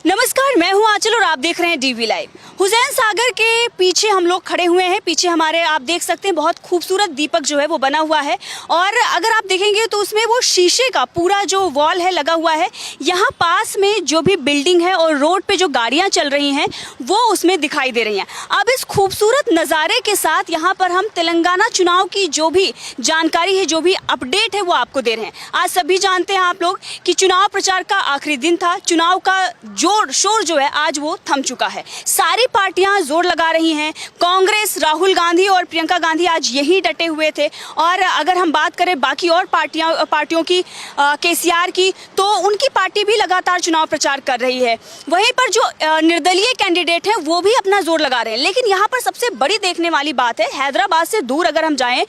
नमस्कार, मैं हूं आंचल और आप देख रहे हैं डीवी लाइव। हुसैन सागर के पीछे हम लोग खड़े हुए हैं। पीछे हमारे आप देख सकते हैं बहुत खूबसूरत दीपक जो है वो बना हुआ है और अगर आप देखेंगे तो उसमें वो शीशे का पूरा जो वॉल है लगा हुआ है। यहाँ पास में जो भी बिल्डिंग है और रोड पे जो गाड़ियाँ चल रही हैं वो उसमें दिखाई दे रही हैं। अब इस खूबसूरत नज़ारे के साथ यहाँ पर हम तेलंगाना चुनाव की जो भी जानकारी है, जो भी अपडेट है वो आपको दे रहे हैं। आज सभी जानते हैं आप लोग कि चुनाव प्रचार का आखिरी दिन था। चुनाव का जोर शोर जो है आज वो थम चुका है। सारी पार्टियां जोर लगा रही हैं। कांग्रेस, राहुल गांधी और प्रियंका गांधी आज यही डटे हुए थे। और अगर हम बात करें बाकी और पार्टियों की, केसीआर की, तो उनकी पार्टी भी लगातार चुनाव प्रचार कर रही है। वहीं पर जो निर्दलीय कैंडिडेट हैं वो भी अपना जोर लगा रहे हैं। लेकिन यहाँ पर सबसे बड़ी देखने वाली बात है, हैदराबाद से दूर अगर हम जाएं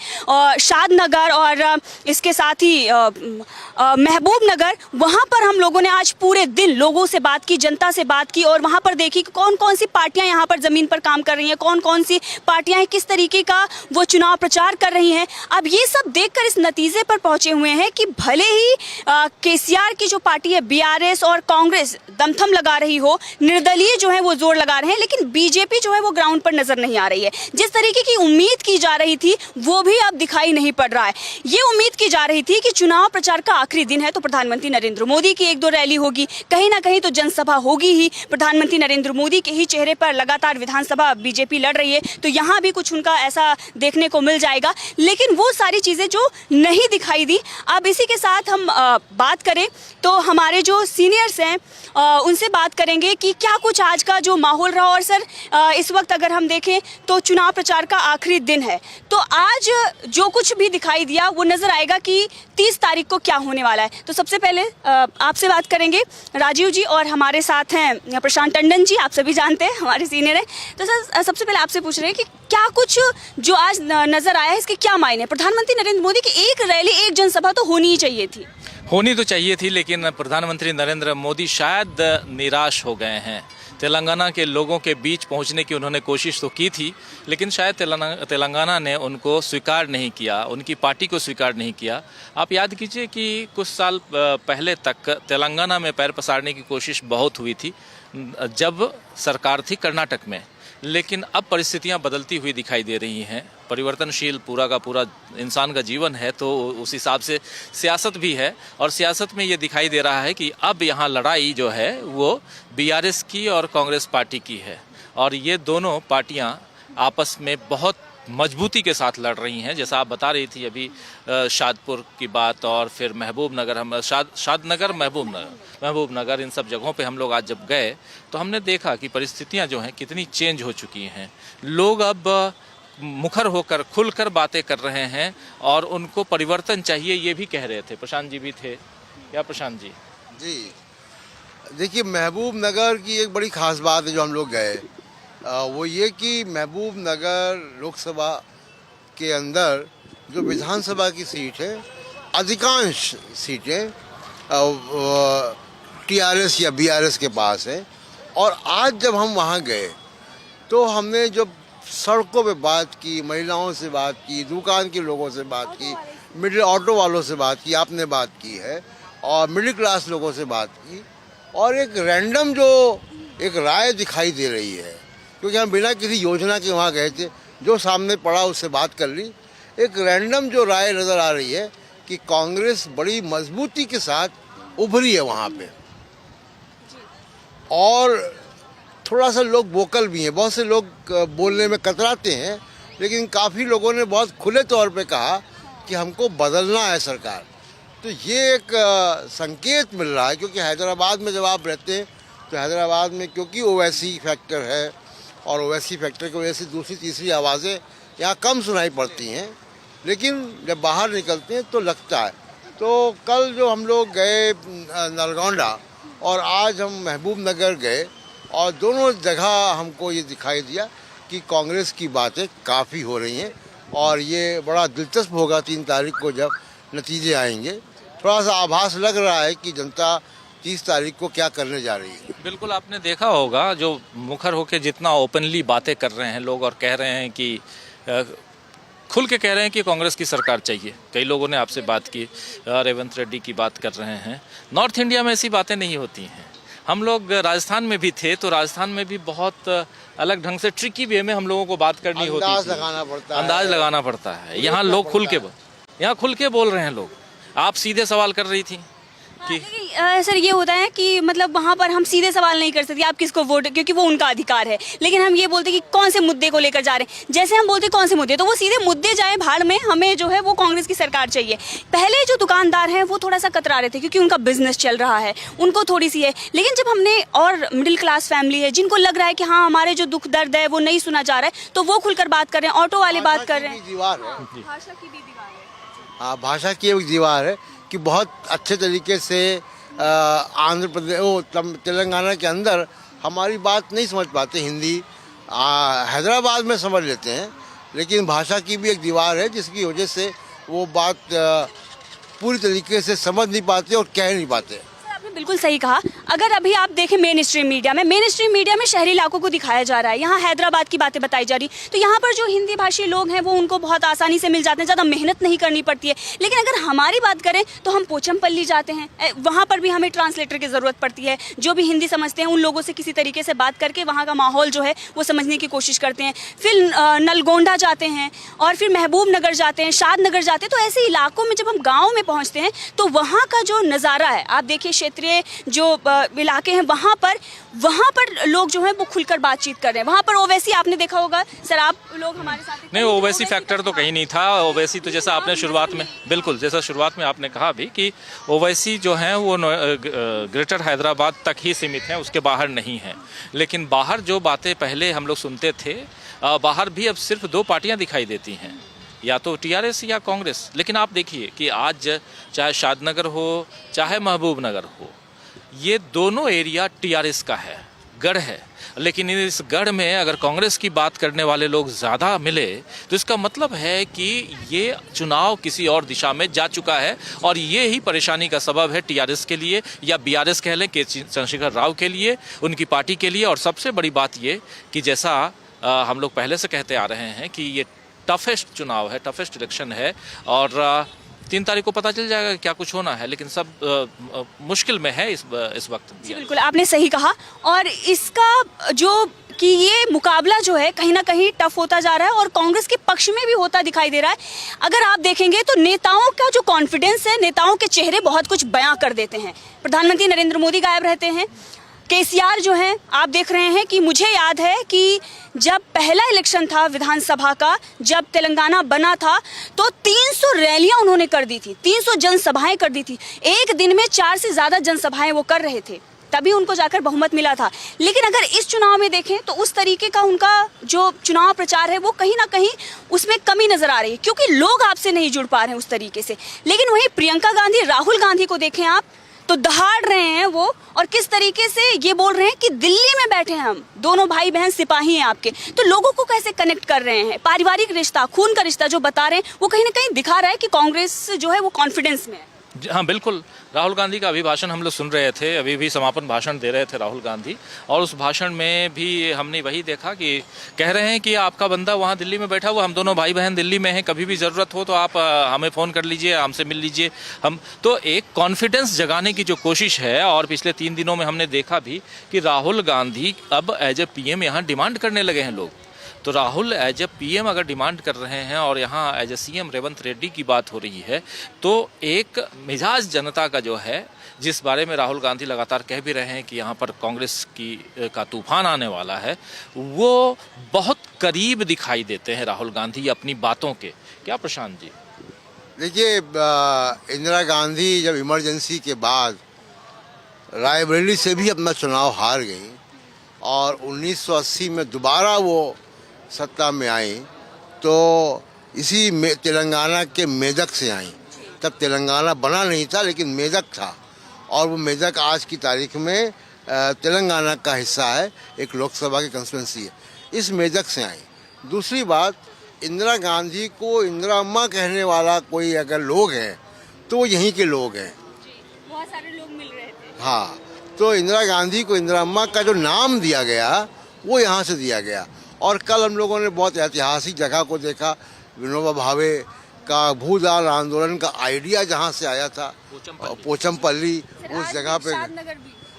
शादनगर और इसके साथ ही महबूब नगर, वहाँ पर हम लोगों ने आज पूरे दिन लोगों से बात की, जनता से बात की और वहाँ पर देखी कि कौन कौन सी पार्टियां यहाँ पर ज़मीन पर काम कर रही हैं, कौन कौन सी पार्टियां हैं, किस तरीके का वो चुनाव प्रचार कर रही हैं। अब ये सब देखकर इस नतीजे पर पहुंचे हुए हैं कि भले ही केसीआर की जो पार्टी है बीआरएस और कांग्रेस दमथम लगा रही हो, निर्दलीय जो है वो जोर लगा रहे हैं, लेकिन बीजेपी जो है वो ग्राउंड पर नजर नहीं आ रही है। जिस तरीके की उम्मीद की जा रही थी वो भी अब दिखाई नहीं पड़ रहा है। ये उम्मीद की जा रही थी कि चुनाव प्रचार का आखिरी दिन है तो प्रधानमंत्री नरेंद्र मोदी की एक दो रैली होगी, कहीं ना कहीं तो जनसभा होगी ही। प्रधानमंत्री नरेंद्र मोदी के ही चेहरे पर लगातार विधानसभा बीजेपी लड़ रही है तो यहाँ भी कुछ उनका ऐसा देखने को मिल जाएगा, लेकिन वो सारी चीज़ें जो नहीं दिखाई दी। अब इसी के साथ हम बात करें तो हमारे जो सीनियर्स हैं उनसे बात करेंगे कि क्या कुछ आज का जो माहौल रहा। और सर, इस वक्त अगर हम देखें तो चुनाव प्रचार का आखिरी दिन है, तो आज जो कुछ भी दिखाई दिया वो नज़र आएगा कि 30 तारीख को क्या होने वाला है। तो सबसे पहले आपसे बात करेंगे राजीव जी और हमारे साथ हैं प्रशांत टंडन जी, आप सभी जानते हैं हमारे सीनियर हैं। तो सर, सबसे पहले आपसे पूछ रहे हैं कि क्या कुछ जो आज नज़र आया है इसके क्या मायने। प्रधानमंत्री नरेंद्र मोदी की एक रैली, एक जनसभा तो होनी ही चाहिए थी। होनी तो चाहिए थी, लेकिन प्रधानमंत्री नरेंद्र मोदी शायद निराश हो गए हैं। तेलंगाना के लोगों के बीच पहुंचने की उन्होंने कोशिश तो की थी, लेकिन शायद तेलंगाना ने उनको स्वीकार नहीं किया, उनकी पार्टी को स्वीकार नहीं किया। आप याद कीजिए कि कुछ साल पहले तक तेलंगाना में पैर पसारने की कोशिश बहुत हुई थी जब सरकार थी कर्नाटक में, लेकिन अब परिस्थितियां बदलती हुई दिखाई दे रही हैं। परिवर्तनशील पूरा का पूरा इंसान का जीवन है, तो उस हिसाब से सियासत भी है और सियासत में ये दिखाई दे रहा है कि अब यहाँ लड़ाई जो है वो बीआरएस की और कांग्रेस पार्टी की है और ये दोनों पार्टियां आपस में बहुत मजबूती के साथ लड़ रही हैं। जैसा आप बता रही थी अभी शादपुर की बात और फिर महबूब नगर, हम शादनगर, महबूब नगर, इन सब जगहों पे हम लोग आज जब गए तो हमने देखा कि परिस्थितियां जो हैं कितनी चेंज हो चुकी हैं। लोग अब मुखर होकर खुलकर बातें कर रहे हैं और उनको परिवर्तन चाहिए, ये भी कह रहे थे। प्रशांत जी भी थे क्या? प्रशांत जी जी, देखिए, महबूब नगर की एक बड़ी खास बात है जो हम लोग गए, वो ये कि महबूब नगर लोकसभा के अंदर जो विधानसभा की सीट है, अधिकांश सीटें टीआरएस या बीआरएस के पास है। और आज जब हम वहाँ गए तो हमने जब सड़कों पे बात की, महिलाओं से बात की, दुकान के लोगों से बात की, मिडिल ऑटो वालों से बात की, आपने बात की है, और मिडिल क्लास लोगों से बात की, और एक रैंडम जो एक राय दिखाई दे रही है, क्योंकि हम बिना किसी योजना के वहाँ गए थे, जो सामने पड़ा उससे बात कर ली। एक रैंडम जो राय नज़र आ रही है कि कांग्रेस बड़ी मजबूती के साथ उभरी है वहाँ पे, और थोड़ा सा लोग वोकल भी हैं। बहुत से लोग बोलने में कतराते हैं, लेकिन काफ़ी लोगों ने बहुत खुले तौर पे कहा कि हमको बदलना है सरकार। तो ये एक संकेत मिल रहा है, क्योंकि हैदराबाद में जब आप रहते हैं तो हैदराबाद में क्योंकि ओवैसी फैक्टर है और ओवैसी फैक्टर की वजह से दूसरी तीसरी आवाज़ें यहाँ कम सुनाई पड़ती हैं, लेकिन जब बाहर निकलते हैं तो लगता है। तो कल जो हम लोग गए नलगोंडा और आज हम महबूब नगर गए, और दोनों जगह हमको ये दिखाई दिया कि कांग्रेस की बातें काफ़ी हो रही हैं और ये बड़ा दिलचस्प होगा 3 तारीख को जब नतीजे आएंगे। थोड़ा सा आभास लग रहा है कि जनता 30 तारीख को क्या करने जा रही है। बिल्कुल, आपने देखा होगा जो मुखर होकर जितना ओपनली बातें कर रहे हैं लोग और कह रहे हैं कि खुल के कह रहे हैं कि कांग्रेस की सरकार चाहिए। कई लोगों ने आपसे बात की, रेवंत रेड्डी की बात कर रहे हैं। नॉर्थ इंडिया में ऐसी बातें नहीं होती हैं। हम लोग राजस्थान में भी थे तो राजस्थान में भी बहुत अलग ढंग से ट्रिकी वे में हम लोगों को बात करनी होती अंदाज थी। लगाना पड़ता है। अंदाज लगाना पड़ता है। यहाँ लोग यहाँ खुल के बोल रहे हैं लोग। आप सीधे सवाल कर रही थी कि लेकिन सर ये होता है कि मतलब वहाँ पर हम सीधे सवाल नहीं कर सकते आप किसको वोट, क्योंकि वो उनका अधिकार है। लेकिन हम ये बोलते कि कौन से मुद्दे को लेकर जा रहे हैं, जैसे हम बोलते कौन से मुद्दे, तो वो सीधे मुद्दे जाए भाड़ में, हमें जो है वो कांग्रेस की सरकार चाहिए। पहले जो दुकानदार हैं वो थोड़ा सा कतरा रहे थे क्योंकि उनका बिजनेस चल रहा है, उनको थोड़ी सी है। लेकिन जब हमने, और मिडिल क्लास फैमिली है जिनको लग रहा है कि हाँ हमारे जो दुख दर्द है वो नहीं सुना जा रहा है, तो वो खुलकर बात कर रहे हैं, ऑटो वाले बात कर रहे हैं। दीवार है, भाषा की भी दीवार है। हाँ, भाषा की एक दीवार है कि बहुत अच्छे तरीके से आंध्र प्रदेश, तेलंगाना के अंदर हमारी बात नहीं समझ पाते। हिंदी हैदराबाद में समझ लेते हैं, लेकिन भाषा की भी एक दीवार है जिसकी वजह से वो बात पूरी तरीके से समझ नहीं पाते और कह नहीं पाते। आपने बिल्कुल सही कहा। अगर अभी आप देखें मेन स्ट्रीम मीडिया में शहरी इलाकों को दिखाया जा रहा है, यहाँ हैदराबाद की बातें बताई जा रही, तो यहाँ पर जो हिंदी भाषी लोग हैं वो उनको बहुत आसानी से मिल जाते हैं, ज़्यादा मेहनत नहीं करनी पड़ती है। लेकिन अगर हमारी बात करें तो हम पोचमपल्ली जाते हैं, वहाँ पर भी हमें ट्रांसलेटर की ज़रूरत पड़ती है। जो भी हिंदी समझते हैं उन लोगों से किसी तरीके से बात करके वहाँ का माहौल जो है वो समझने की कोशिश करते हैं। फिर नलगोंडा जाते हैं और फिर महबूब नगर जाते हैं, शादनगर जाते हैं। तो ऐसे इलाकों में जब हम गाँव में पहुँचते हैं तो वहाँ का जो नज़ारा है, आप देखिए क्षेत्रीय जो इलाके हैं वहाँ पर लोग जो हैं वो खुलकर बातचीत कर रहे हैं। वहाँ पर ओवैसी आपने देखा होगा सर, आप लोग हमारे साथ नहीं, ओवैसी फैक्टर तो कहीं नहीं था। ओवैसी तो जैसा आपने शुरुआत में, बिल्कुल जैसा शुरुआत में आपने कहा भी कि ओवैसी जो हैं वो ग्रेटर हैदराबाद तक ही सीमित हैं, उसके बाहर नहीं हैं। लेकिन बाहर जो बातें पहले हम लोग सुनते थे, बाहर भी अब सिर्फ दो पार्टियां दिखाई देती हैं, या तो टीआरएस या कांग्रेस। लेकिन आप देखिए कि आज चाहे शादनगर हो चाहे महबूब नगर हो, ये दोनों एरिया टीआरएस का है, गढ़ है। लेकिन इस गढ़ में अगर कांग्रेस की बात करने वाले लोग ज़्यादा मिले तो इसका मतलब है कि ये चुनाव किसी और दिशा में जा चुका है, और ये ही परेशानी का सबब है टीआरएस के लिए, या बीआरएस कह लें, के चंद्रशेखर राव के लिए, उनकी पार्टी के लिए। और सबसे बड़ी बात ये कि जैसा हम लोग पहले से कहते आ रहे हैं कि ये टफेस्ट चुनाव है, टफेस्ट इलेक्शन है, और 3 तारीख को पता चल जाएगा क्या कुछ होना है। लेकिन सब मुश्किल में है इस वक्त। जी बिल्कुल, आपने सही कहा। और इसका जो कि ये मुकाबला जो है कहीं ना कहीं टफ होता जा रहा है और कांग्रेस के पक्ष में भी होता दिखाई दे रहा है। अगर आप देखेंगे तो नेताओं का जो कॉन्फिडेंस है, नेताओं के चेहरे बहुत कुछ बयां कर देते हैं। प्रधानमंत्री नरेंद्र मोदी गायब रहते हैं, केसीआर जो हैं आप देख रहे हैं कि मुझे याद है कि जब पहला इलेक्शन था विधानसभा का, जब तेलंगाना बना था, तो 300 रैलियां उन्होंने कर दी थी, 300 जनसभाएं कर दी थी। एक दिन में 4 से ज़्यादा जनसभाएं वो कर रहे थे, तभी उनको जाकर बहुमत मिला था। लेकिन अगर इस चुनाव में देखें तो उस तरीके का उनका जो चुनाव प्रचार है वो कहीं ना कहीं उसमें कमी नजर आ रही है, क्योंकि लोग आपसे नहीं जुड़ पा रहे हैं उस तरीके से। लेकिन वहीं प्रियंका गांधी, राहुल गांधी को देखें आप, तो दहाड़ रहे हैं वो, और किस तरीके से ये बोल रहे हैं कि दिल्ली में बैठे हैं हम, दोनों भाई बहन सिपाही हैं आपके। तो लोगों को कैसे कनेक्ट कर रहे हैं, पारिवारिक रिश्ता, खून का रिश्ता जो बता रहे हैं, वो कहीं ना कहीं दिखा रहा है कि कांग्रेस जो है वो कॉन्फिडेंस में है। हाँ बिल्कुल, राहुल गांधी का अभिभाषण हम लोग सुन रहे थे, अभी भी समापन भाषण दे रहे थे राहुल गांधी, और उस भाषण में भी हमने वही देखा कि कह रहे हैं कि आपका बंदा वहाँ दिल्ली में बैठा हुआ, हम दोनों भाई बहन दिल्ली में हैं, कभी भी ज़रूरत हो तो आप हमें फ़ोन कर लीजिए, हमसे मिल लीजिए। हम तो एक कॉन्फिडेंस जगाने की जो कोशिश है, और पिछले 3 दिनों में हमने देखा भी कि राहुल गांधी अब एज ए पीएम यहाँ डिमांड करने लगे हैं लोग। तो राहुल एज ए पीएम अगर डिमांड कर रहे हैं और यहाँ as a CM Revanth Reddy की बात हो रही है, तो एक मिजाज जनता का जो है, जिस बारे में राहुल गांधी लगातार कह भी रहे हैं कि यहाँ पर कांग्रेस का तूफान आने वाला है, वो बहुत करीब दिखाई देते हैं राहुल गांधी अपनी बातों के। क्या प्रशांत जी? देखिए, इंदिरा गांधी जब इमरजेंसी के बाद रायबरेली से भी अपना चुनाव हार गई और 1980 में दोबारा वो सत्ता में आई, तो इसी तेलंगाना के मेदक से आई। तब तेलंगाना बना नहीं था, लेकिन मेदक था, और वो मेदक आज की तारीख में तेलंगाना का हिस्सा है, एक लोकसभा की कंस्टिट्यूंसी है। इस मेदक से आई। दूसरी बात, इंदिरा गांधी को इंदिरा अम्मा कहने वाला कोई अगर लोग हैं तो वो यहीं के लोग हैं। बहुत सारे लोग मिल रहे थे। हाँ, तो इंदिरा गांधी को इंदिरा अम्मा का जो नाम दिया गया वो यहाँ से दिया गया। और कल हम लोगों ने बहुत ऐतिहासिक जगह को देखा, विनोबा भावे का भूदान आंदोलन का आइडिया जहाँ से आया था, पोचमपल्ली, उस जगह पे।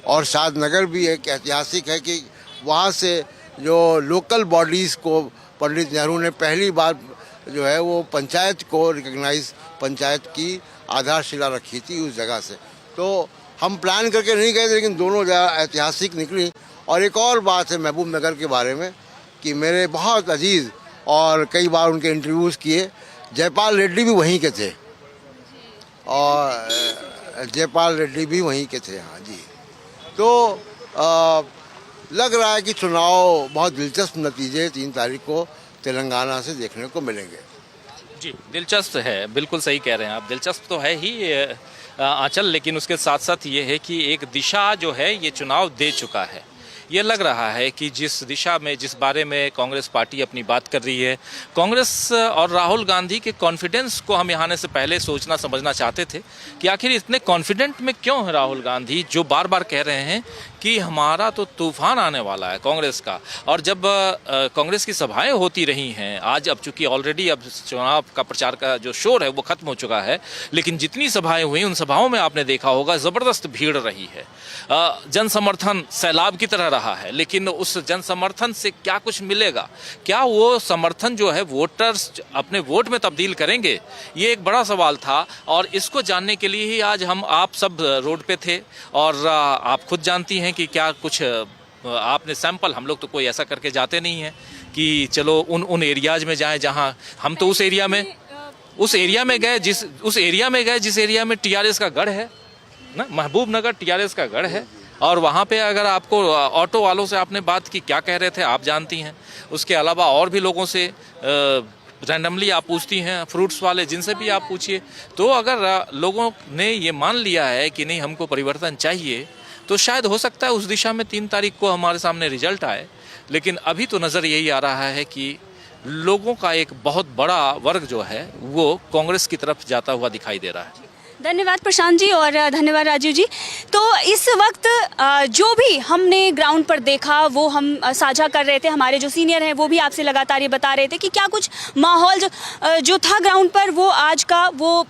और शादनगर भी एक ऐतिहासिक है कि वहाँ से जो लोकल बॉडीज़ को पंडित नेहरू ने पहली बार जो है वो पंचायत को रिकग्नाइज, पंचायत की आधारशिला रखी थी उस जगह से। तो हम प्लान करके नहीं गए थे, लेकिन दोनों जगह ऐतिहासिक निकली। और एक और बात है महबूब नगर के बारे में कि मेरे बहुत अजीज़ और कई बार उनके इंटरव्यूज़ किए, जयपाल रेड्डी भी वहीं के थे, और जयपाल रेड्डी भी वहीं के थे। हाँ जी। तो लग रहा है कि चुनाव बहुत दिलचस्प नतीजे 3 तारीख को तेलंगाना से देखने को मिलेंगे। जी, दिलचस्प है, बिल्कुल सही कह रहे हैं आप, दिलचस्प तो है ही आंचल, लेकिन उसके साथ साथ ये है कि एक दिशा जो है ये चुनाव दे चुका है। ये लग रहा है कि जिस दिशा में, जिस बारे में कांग्रेस पार्टी अपनी बात कर रही है, कांग्रेस और राहुल गांधी के कॉन्फिडेंस को हम यहाँ से पहले सोचना समझना चाहते थे कि आखिर इतने कॉन्फिडेंट में क्यों है राहुल गांधी, जो बार बार कह रहे हैं कि हमारा तो तूफान आने वाला है कांग्रेस का। और जब कांग्रेस की सभाएं होती रही हैं, आज अब चूंकि ऑलरेडी अब चुनाव का प्रचार का जो शोर है वो खत्म हो चुका है, लेकिन जितनी सभाएं हुई उन सभाओं में आपने देखा होगा ज़बरदस्त भीड़ रही है, जन समर्थन सैलाब की तरह रहा है। लेकिन उस जन समर्थन से क्या कुछ मिलेगा? क्या वो समर्थन जो है वोटर्स अपने वोट में तब्दील करेंगे? ये एक बड़ा सवाल था, और इसको जानने के लिए ही आज हम आप सब रोड पे थे। और आप खुद जानती हैं कि क्या कुछ आपने सैंपल, हम लोग तो कोई ऐसा करके जाते नहीं हैं कि चलो उन एरियाज में जाएं जहां हम तो उस एरिया में गए जिस एरिया में टीआरएस का गढ़ है ना, महबूब नगर टीआरएस का गढ़ है। और वहाँ पे अगर आपको ऑटो वालों से आपने बात की, क्या कह रहे थे आप जानती हैं। उसके अलावा और भी लोगों से रैंडमली आप पूछती हैं, फ्रूट्स वाले, जिनसे भी आप पूछिए, तो अगर लोगों ने ये मान लिया है कि नहीं हमको परिवर्तन चाहिए, तो शायद हो सकता है उस दिशा में 3 तारीख को हमारे सामने रिजल्ट आए। लेकिन अभी तो नज़र यही आ रहा है कि लोगों का एक बहुत बड़ा वर्ग जो है वो कांग्रेस की तरफ जाता हुआ दिखाई दे रहा है। धन्यवाद प्रशांत जी और धन्यवाद राजीव जी। तो इस वक्त जो भी हमने ग्राउंड पर देखा वो हम साझा कर रहे थे, हमारे जो सीनियर हैं वो भी आपसे लगातार ये बता रहे थे कि क्या कुछ माहौल जो था ग्राउंड पर वो आज का वो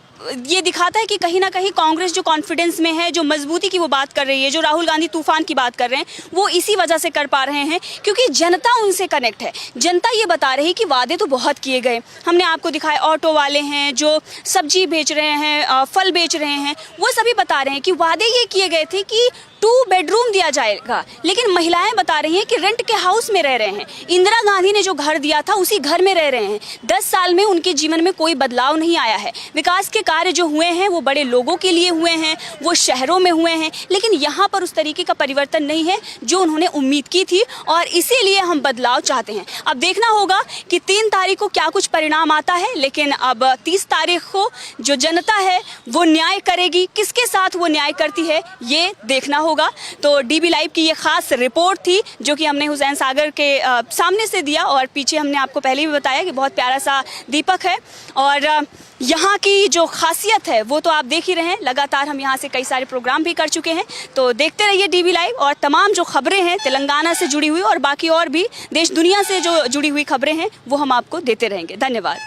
ये दिखाता है कि कहीं ना कहीं कांग्रेस जो कॉन्फिडेंस में है, जो मजबूती की वो बात कर रही है, जो राहुल गांधी तूफान की बात कर रहे हैं, वो इसी वजह से कर पा रहे हैं क्योंकि जनता उनसे कनेक्ट है। जनता ये बता रही कि वादे तो बहुत किए गए, हमने आपको दिखाया, ऑटो वाले हैं जो सब्जी बेच रहे हैं, फल बेच रहे हैं, वो सभी बता रहे हैं कि वादे ये किए गए थे कि 2 बेडरूम दिया जाएगा, लेकिन महिलाएं बता रही हैं कि रेंट के हाउस में रह रहे हैं। इंदिरा गांधी ने जो घर दिया था उसी घर में रह रहे हैं। 10 साल में उनके जीवन में कोई बदलाव नहीं आया है। विकास के कार्य जो हुए हैं वो बड़े लोगों के लिए हुए हैं, वो शहरों में हुए हैं, लेकिन यहाँ पर उस तरीके का परिवर्तन नहीं है जो उन्होंने उम्मीद की थी, और इसीलिए हम बदलाव चाहते हैं। अब देखना होगा कि 3 तारीख को क्या कुछ परिणाम आता है, लेकिन अब 30 तारीख को जो जनता है वो न्याय करेगी। किसके साथ वो न्याय करती है ये देखना होगा। तो डीबी लाइव की ये खास रिपोर्ट थी जो कि हमने हुसैन सागर के सामने से दिया, और पीछे हमने आपको पहले भी बताया कि बहुत प्यारा सा दीपक है, और यहाँ की जो खासियत है वो तो आप देख ही रहे हैं। लगातार हम यहाँ से कई सारे प्रोग्राम भी कर चुके हैं, तो देखते रहिए डीबी लाइव, और तमाम जो खबरें हैं तेलंगाना से जुड़ी हुई और बाकी और भी देश दुनिया से जो जुड़ी हुई खबरें हैं वो हम आपको देते रहेंगे। धन्यवाद।